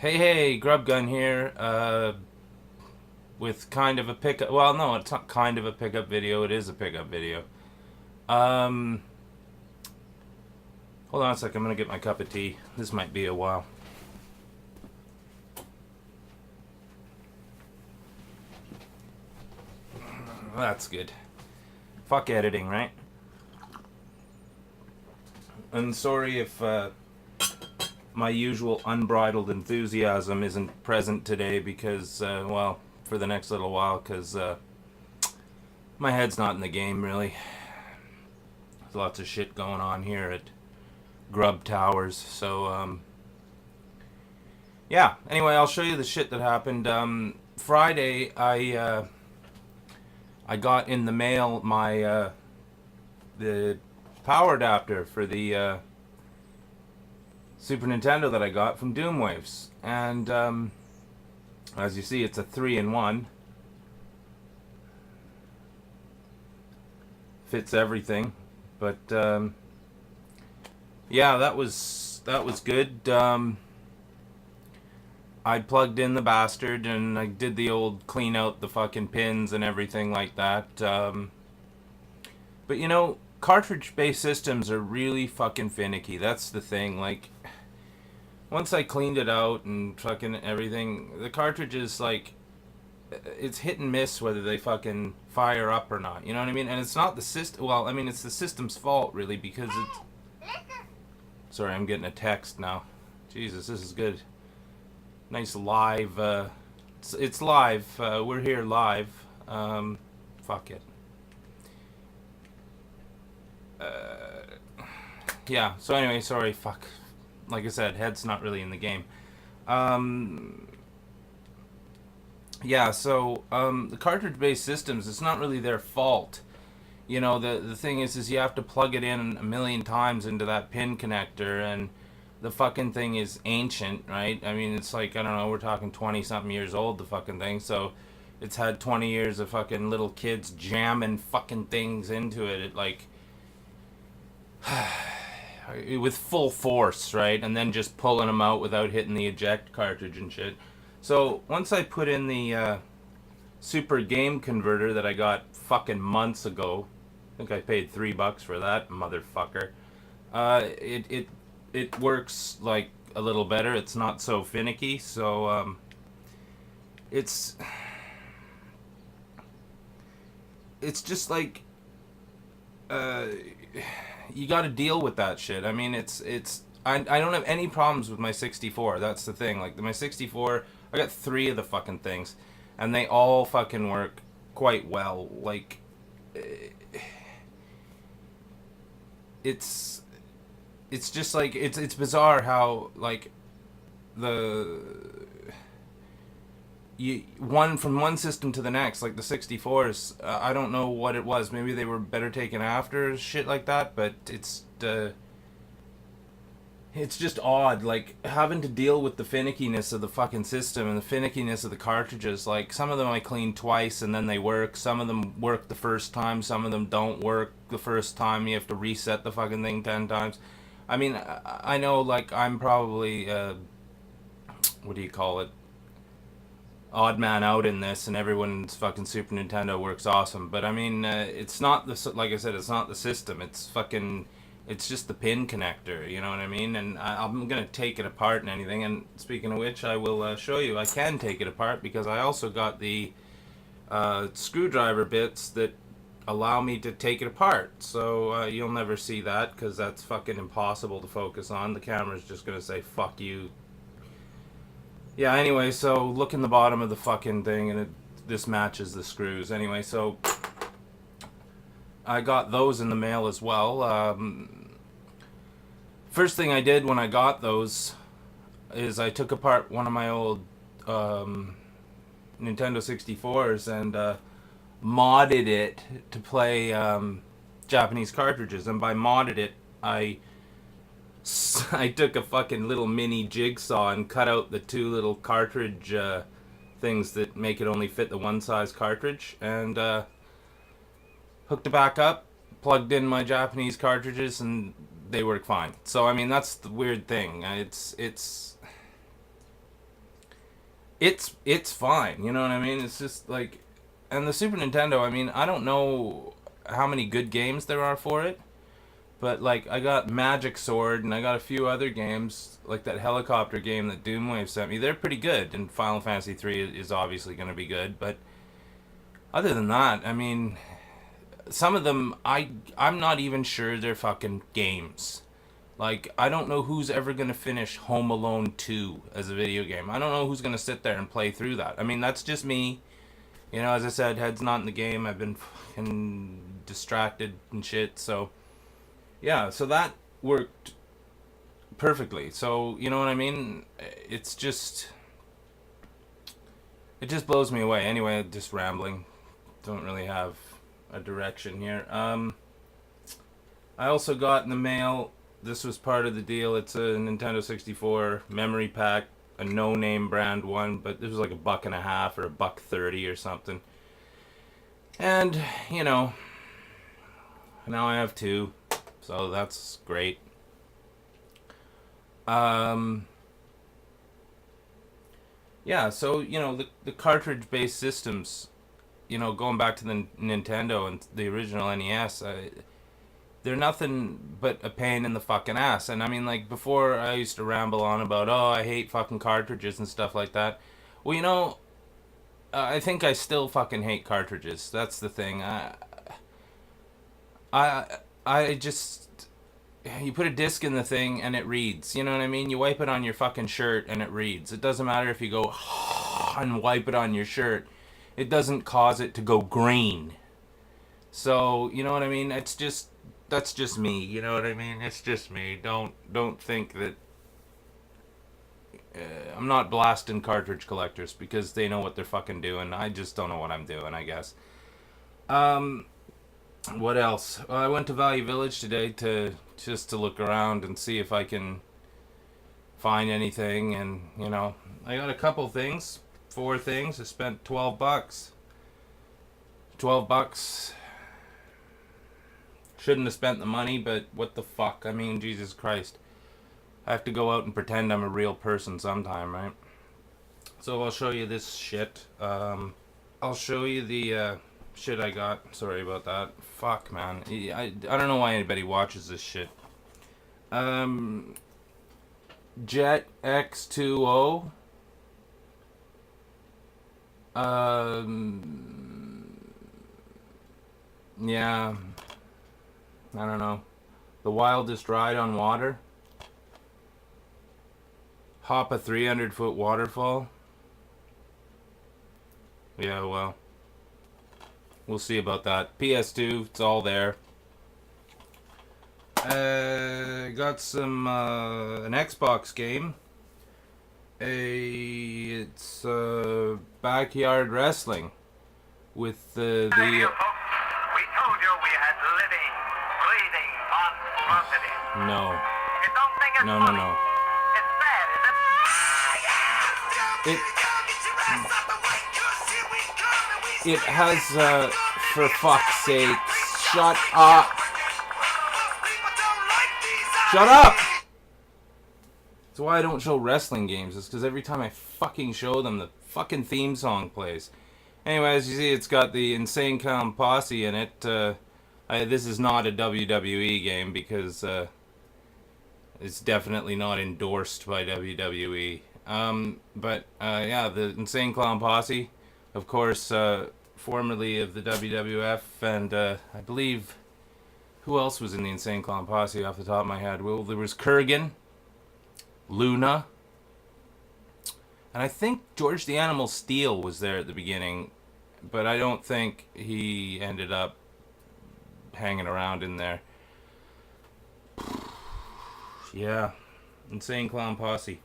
Hey, Grub Gun here, with kind of a pickup. Well, no, it's not kind of a pickup video. It is a pickup video. Um, Hold on a sec. I'm gonna get my cup of tea. This might be a while. That's good. Fuck editing, right? And sorry if my usual unbridled enthusiasm isn't present today because, well, for the next little while, because my head's not in the game, really. There's lots of shit going on here at Grub Towers, so, yeah. Anyway, I'll show you the shit that happened. Friday, I got in the mail my, the power adapter for the, Super Nintendo that I got from Doomwaves. And, as you see, it's a 3-in-1. Fits everything. But, yeah, that was good. I plugged in the bastard and I did the old clean out the fucking pins and everything like that. But you know, cartridge-based systems are really fucking finicky. That's the thing. Like, once I cleaned it out and fucking everything, the cartridges, like, it's hit and miss whether they fucking fire up or not. You know what I mean? And it's not the system. Well, I mean, it's the system's fault, really, because it's. Sorry, I'm getting a text now. Jesus, this is good. Nice live. It's live. We're here live. Fuck it. Yeah. So anyway, sorry. Fuck. Like I said, head's not really in the game. Yeah. So the cartridge-based systems, it's not really their fault. You know, the thing is you have to plug it in a million times into that pin connector, and the fucking thing is ancient, right? I mean, it's like, I don't know, we're talking 20-something years old, the fucking thing, so it's had 20 years of fucking little kids jamming fucking things into it, like, with full force, right? And then just pulling them out without hitting the eject cartridge and shit. So, once I put in the, super game converter that I got fucking months ago. I think I paid $3 for that motherfucker. It works like a little better. It's not so finicky. So it's just like you got to deal with that shit. I mean, I don't have any problems with my 64. That's the thing. Like my 64, I got 3 of the fucking things, and they all fucking work quite well. Like, it's just like, it's bizarre how, like, from one system to the next, like the 64s, I don't know what it was. Maybe they were better taken after, shit like that, but it's just odd, like, having to deal with the finickiness of the fucking system and the finickiness of the cartridges. Like, some of them I clean twice and then they work. Some of them work the first time. Some of them don't work the first time. You have to reset the fucking thing 10 times. I mean, I know, like, I'm probably, what do you call it? Odd man out in this, and everyone's fucking Super Nintendo works awesome. But, I mean, it's not like I said, it's not the system. It's just the pin connector, you know what I mean? And I'm going to take it apart and anything. And speaking of which, I will show you. I can take it apart because I also got the screwdriver bits that allow me to take it apart. So you'll never see that because that's fucking impossible to focus on. The camera's just going to say, fuck you. Yeah, anyway, so look in the bottom of the fucking thing, and this matches the screws. Anyway, so I got those in the mail as well. First thing I did when I got those is I took apart one of my old Nintendo 64s and modded it to play Japanese cartridges. And by modded it, I took a fucking little mini jigsaw and cut out the 2 little cartridge things that make it only fit the one size cartridge, and hooked it back up, plugged in my Japanese cartridges, and they work fine. So I mean, that's the weird thing. It's fine. You know what I mean? It's just like, and the Super Nintendo. I mean, I don't know how many good games there are for it, but like I got Magic Sword and I got a few other games like that helicopter game that Doomwave sent me. They're pretty good, and Final Fantasy 3 is obviously going to be good. But other than that, I mean, some of them I'm not even sure they're fucking games. Like, I don't know who's ever going to finish Home Alone 2 as a video game. I don't know who's going to sit there and play through that. I mean, that's just me. You know, as I said, head's not in the game. I've been fucking distracted and shit. So, yeah, so that worked perfectly. So, you know what I mean? It just blows me away. Anyway, just rambling. Don't really have a direction here. I also got in the mail, this was part of the deal, it's a Nintendo 64 memory pack, a no-name brand one, but this was like $1.50 or $1.30 or something. And, you know, now I have two, so that's great. Yeah, so, you know, the cartridge-based systems, you know, going back to the Nintendo and the original NES, they're nothing but a pain in the fucking ass. And I mean, like, before I used to ramble on about, oh, I hate fucking cartridges and stuff like that. Well, you know, I think I still fucking hate cartridges. That's the thing. I just, you put a disc in the thing and it reads. You know what I mean? You wipe it on your fucking shirt and it reads. It doesn't matter if you go and wipe it on your shirt. It doesn't cause it to go green. So, you know what I mean? It's just, that's just me. You know what I mean? It's just me. Don't think that I'm not blasting cartridge collectors because they know what they're fucking doing. I just don't know what I'm doing, I guess. What else? Well, I went to Value Village today to look around and see if I can find anything, and you know, I got a couple things, 4 things. I spent $12. $12. Shouldn't have spent the money, but what the fuck? I mean, Jesus Christ. I have to go out and pretend I'm a real person sometime, right? So I'll show you this shit. I'll show you the shit I got. Sorry about that. Fuck, man. I don't know why anybody watches this shit. Jet X2O. Yeah. I don't know. The Wildest Ride on Water. Hop a 300-foot waterfall. Yeah, well. We'll see about that. PS2, it's all there. Got some, an Xbox game. It's Backyard Wrestling. With the No. No. It has, for fuck's sake, shut up. Shut up! That's why I don't show wrestling games, is because every time I fucking show them, the fucking theme song plays. Anyway, as you see, it's got the Insane Clown Posse in it. This is not a WWE game because it's definitely not endorsed by WWE. But yeah, the Insane Clown Posse, of course, formerly of the WWF, and I believe, who else was in the Insane Clown Posse off the top of my head? Well, there was Kurgan, Luna, and I think George the Animal Steel was there at the beginning, but I don't think he ended up hanging around in there. Yeah, Insane Clown Posse.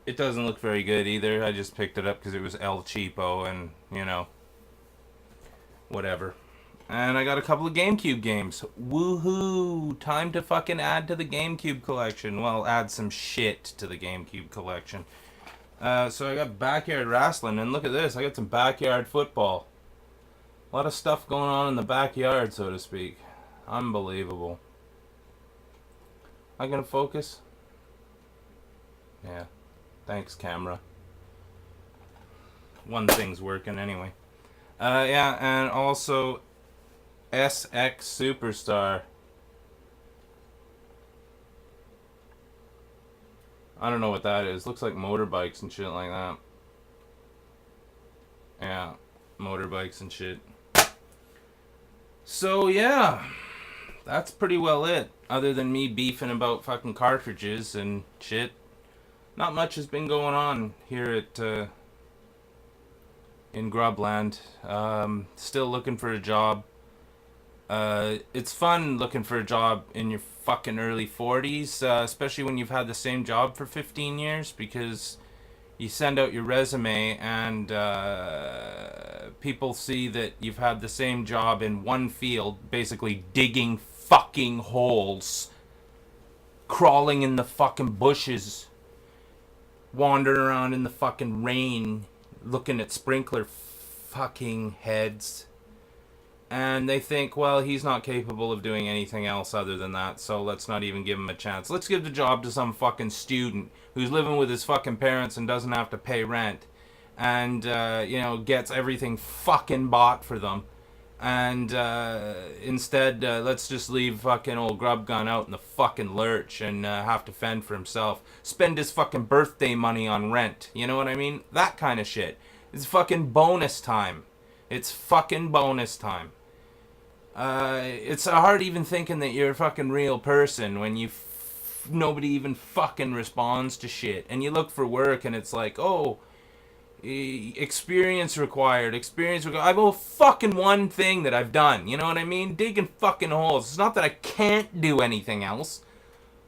It doesn't look very good either. I just picked it up because it was El Cheapo and, you know, whatever. And I got a couple of GameCube games. Woohoo! Time to fucking add to the GameCube collection. Well, add some shit to the GameCube collection. So I got Backyard Wrestling, and look at this. I got some Backyard Football. A lot of stuff going on in the backyard, so to speak. Unbelievable. Am I gonna focus? Yeah. Thanks, camera. One thing's working anyway. Yeah, and also SX Superstar. I don't know what that is. Looks like motorbikes and shit like that. Yeah, motorbikes and shit. So, yeah. That's pretty well it. Other than me beefing about fucking cartridges and shit. Not much has been going on here at in Grubland. Still looking for a job. It's fun looking for a job in your fucking early 40s, especially when you've had the same job for 15 years, because you send out your resume and people see that you've had the same job in one field, basically digging fucking holes, crawling in the fucking bushes, wandering around in the fucking rain, looking at sprinkler fucking heads. And they think, well, he's not capable of doing anything else other than that, so let's not even give him a chance. Let's give the job to some fucking student who's living with his fucking parents and doesn't have to pay rent. And, gets everything fucking bought for them. And instead, let's just leave fucking old Grubgun out in the fucking lurch and have to fend for himself. Spend his fucking birthday money on rent. You know what I mean? That kind of shit. It's fucking bonus time. It's fucking bonus time. It's hard even thinking that you're a fucking real person when nobody even fucking responds to shit. And you look for work and it's like, oh, experience required. I have fucking one thing that I've done. You know what I mean? Digging fucking holes. It's not that I can't do anything else.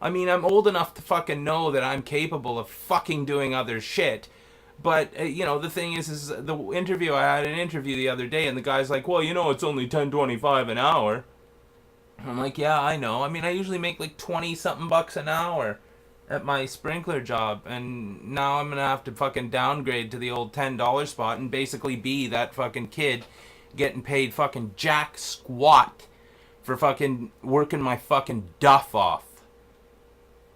I mean, I'm old enough to fucking know that I'm capable of fucking doing other shit. But, the thing is the interview, I had an interview the other day, and the guy's like, well, it's only $10.25 an hour. I'm like, yeah, I know. I mean, I usually make like 20-something bucks an hour at my sprinkler job, and now I'm going to have to fucking downgrade to the old $10 spot and basically be that fucking kid getting paid fucking jack squat for fucking working my fucking duff off.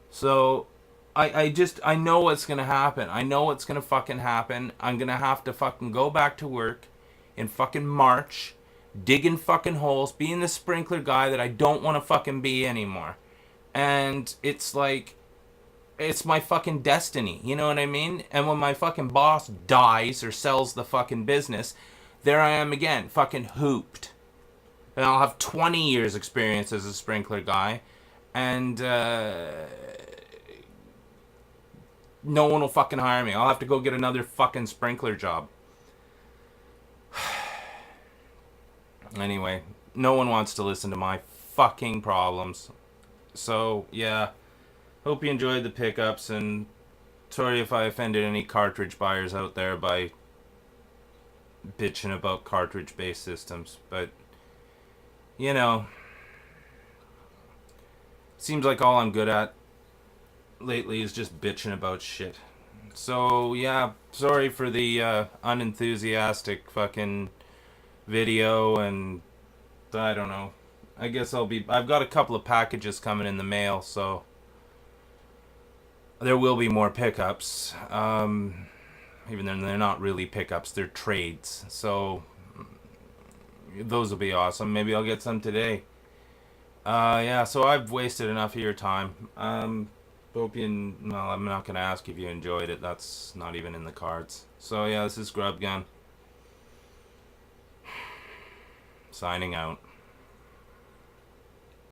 So I know what's gonna happen. I know what's gonna fucking happen. I'm gonna have to fucking go back to work in fucking March, digging fucking holes, being the sprinkler guy that I don't want to fucking be anymore. And it's like, it's my fucking destiny. You know what I mean? And when my fucking boss dies or sells the fucking business, there I am again, fucking hooped. And I'll have 20 years experience as a sprinkler guy. And, no one will fucking hire me. I'll have to go get another fucking sprinkler job. Anyway, no one wants to listen to my fucking problems. So, yeah. Hope you enjoyed the pickups, and sorry if I offended any cartridge buyers out there by bitching about cartridge-based systems. But, seems like all I'm good at lately is just bitching about shit. So, yeah, sorry for the unenthusiastic fucking video, and I don't know. I guess I've got a couple of packages coming in the mail, so there will be more pickups. Even though they're not really pickups, they're trades. So, those will be awesome. Maybe I'll get some today. Yeah, so I've wasted enough of your time. Hope you. Well, I'm not gonna ask if you enjoyed it. That's not even in the cards. So yeah, this is Grubgun. Signing out.